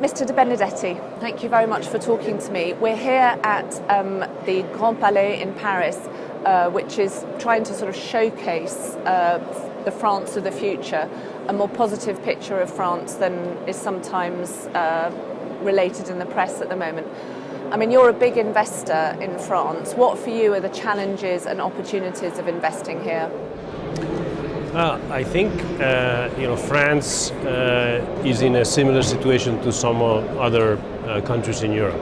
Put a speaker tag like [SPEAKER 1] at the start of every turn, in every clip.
[SPEAKER 1] Mr. De Benedetti, thank you very much for talking to me. We're here at the Grand Palais in Paris, which is trying to sort of showcase the France of the future, a more positive picture of France than is sometimes related in the press at the moment. I mean, you're a big investor in France. What for you are the challenges and opportunities of investing here?
[SPEAKER 2] I think France is in a similar situation to some other countries in Europe.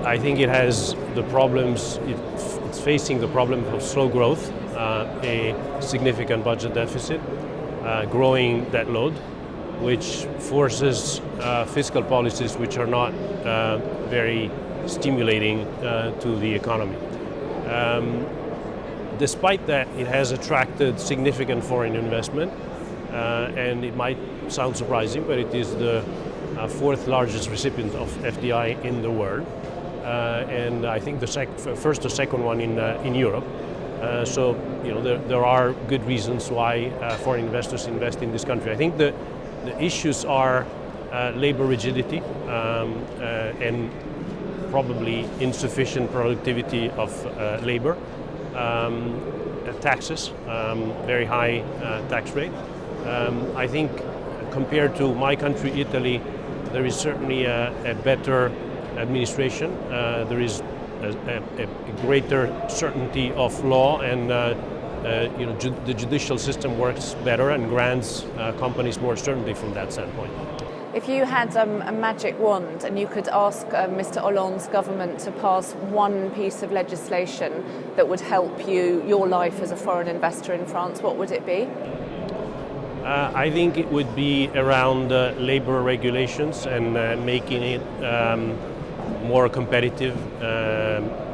[SPEAKER 2] I think it has the problems. It's facing the problem of slow growth, a significant budget deficit, growing debt load, which forces fiscal policies which are not very stimulating to the economy. Despite that, it has attracted significant foreign investment, and it might sound surprising, but it is the fourth largest recipient of FDI in the world, and I think the first or second one in Europe. So there are good reasons why foreign investors invest in this country. I think the issues are labor rigidity and probably insufficient productivity of labor. Taxes, very high tax rate. I think compared to my country, Italy, there is certainly a better administration. There is a greater certainty of law, and the judicial system works better and grants companies more certainty from that standpoint.
[SPEAKER 1] If you had a magic wand and you could ask Mr. Hollande's government to pass one piece of legislation that would help your life as a foreign investor in France, what would it be?
[SPEAKER 2] I think it would be around labor regulations and making it more competitive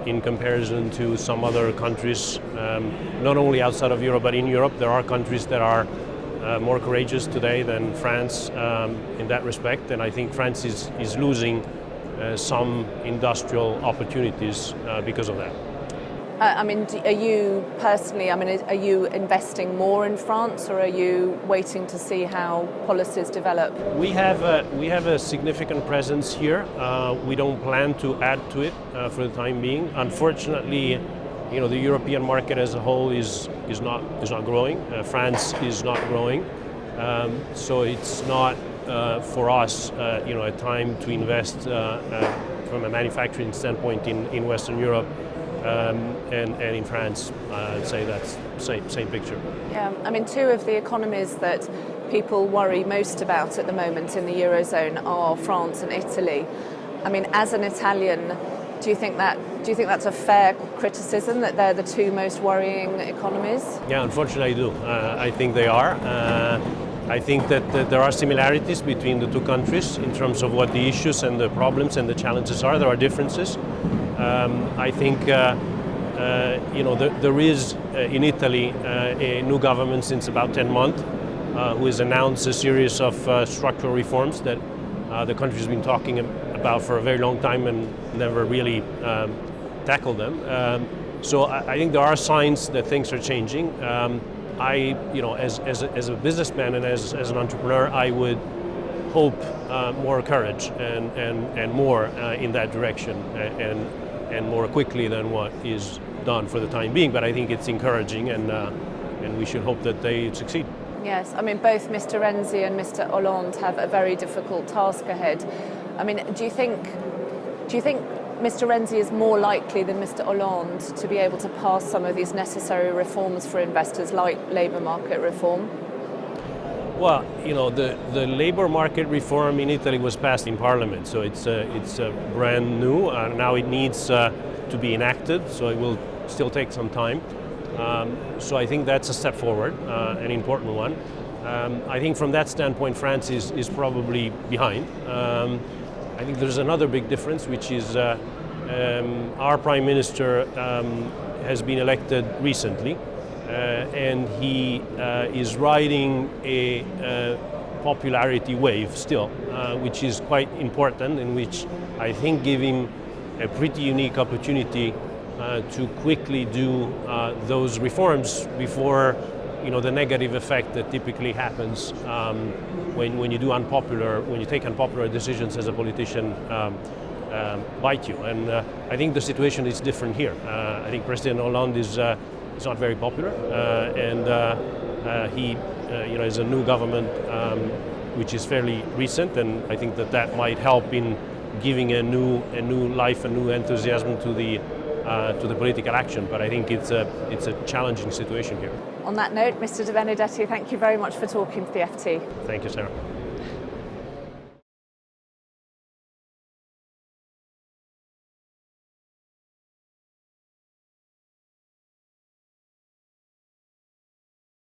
[SPEAKER 2] in comparison to some other countries, not only outside of Europe, but in Europe. There are countries that are more courageous today than France in that respect, and I think France is losing some industrial opportunities because of that.
[SPEAKER 1] Are you personally, are you investing more in France, or are you waiting to see how policies develop?
[SPEAKER 2] We have a significant presence here. We don't plan to add to it for the time being. Unfortunately, the European market as a whole is not growing. France is not growing, so it's not for us, a time to invest from a manufacturing standpoint in Western Europe and in France. I'd say that's same picture. Yeah,
[SPEAKER 1] two of the economies that people worry most about at the moment in the Eurozone are France and Italy. As an Italian, do you think that's a fair criticism, that they're the two most worrying economies?
[SPEAKER 2] Yeah, unfortunately I do. I think they are. I think that there are similarities between the two countries in terms of what the issues and the problems and the challenges are. There are differences. I think there is in Italy a new government since about 10 months who has announced a series of structural reforms that the country has been talking about for a very long time and never really tackled them. So I think there are signs that things are changing. As a businessman and as an entrepreneur, I would hope more courage and more in that direction and more quickly than what is done for the time being. But I think it's encouraging, and we should hope that they succeed.
[SPEAKER 1] Yes, both Mr. Renzi and Mr. Hollande have a very difficult task ahead. Do you think Mr. Renzi is more likely than Mr. Hollande to be able to pass some of these necessary reforms for investors, like labour market reform?
[SPEAKER 2] Well, the labour market reform in Italy was passed in Parliament, so it's brand new. Now it needs to be enacted, so it will still take some time. So I think that's a step forward, an important one. I think from that standpoint, France is probably behind. I think there's another big difference, which is our Prime Minister has been elected recently, and he is riding a popularity wave still, which is quite important, and which I think give him a pretty unique opportunity to quickly do those reforms before the negative effect that typically happens when you take unpopular decisions as a politician bite you. And I think the situation is different here. I think President Hollande is not very popular, and he is a new government which is fairly recent, and I think that might help in giving a new life, a new enthusiasm to the political action. But I think it's a challenging situation here.
[SPEAKER 1] On that note, Mr. De Benedetti, thank you very much for talking to the FT.
[SPEAKER 2] Thank you, Sarah.